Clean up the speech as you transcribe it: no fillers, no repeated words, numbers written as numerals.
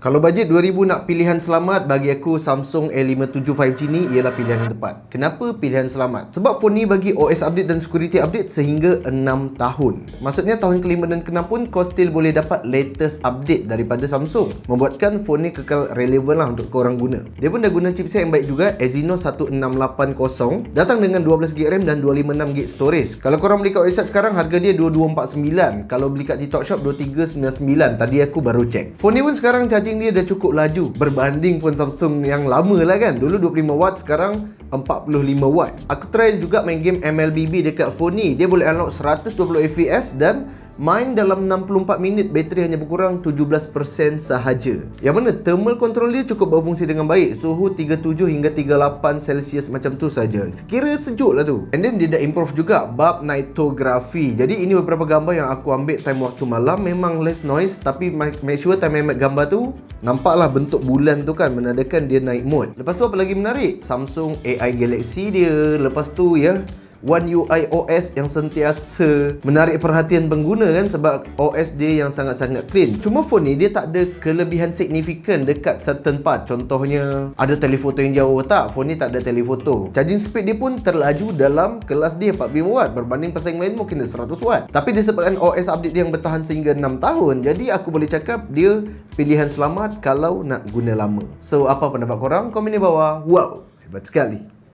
Kalau bajet 2000 nak pilihan selamat, bagi aku Samsung A57 5G ni ialah pilihan yang tepat. Kenapa pilihan selamat? Sebab phone ni bagi OS update dan security update sehingga 6 tahun. Maksudnya tahun ke-5 dan ke-6 pun kau still boleh dapat latest update daripada Samsung, membuatkan phone ni kekal relevan lah untuk korang guna. Dia pun dah guna chipset yang baik juga, Exynos 1680, datang dengan 12GB RAM dan 256GB storage. Kalau korang beli kat website sekarang, harga dia 2249. Kalau beli kat TikTok Shop 2399. Tadi aku baru check. Phone ni pun sekarang charging dia dah cukup laju berbanding pun Samsung yang lama lah kan. Dulu 25W, sekarang 45W. Aku try juga main game MLBB dekat phone ni. Dia boleh unlock 120fps dan main dalam 64 minit. Bateri hanya berkurang 17% sahaja. Yang mana thermal control dia cukup berfungsi dengan baik. Suhu 37 hingga 38 Celsius macam tu saja. Kira sejuk lah tu. And then dia dah improve juga bab nightography. Jadi ini beberapa gambar yang aku ambil time waktu malam. Memang less noise, tapi make sure time ambil gambar tu nampaklah bentuk bulan tu kan, menandakan dia night mode. Lepas tu apa lagi menarik? Samsung AI Galaxy dia. Lepas tu ya, One UI OS yang sentiasa menarik perhatian pengguna kan, sebab OS dia yang sangat-sangat clean. Cuma phone ni dia tak ada kelebihan signifikan dekat certain part. Contohnya ada telefoto yang jauh. Tak, phone ni tak ada telefoto. Charging speed dia pun terlaju dalam kelas dia, 45W, berbanding pesaing lain mungkin dia 100W. Tapi disebabkan OS update dia yang bertahan sehingga 6 tahun, jadi aku boleh cakap dia pilihan selamat kalau nak guna lama. So apa pendapat korang? Komen di bawah. Wow, hebat sekali.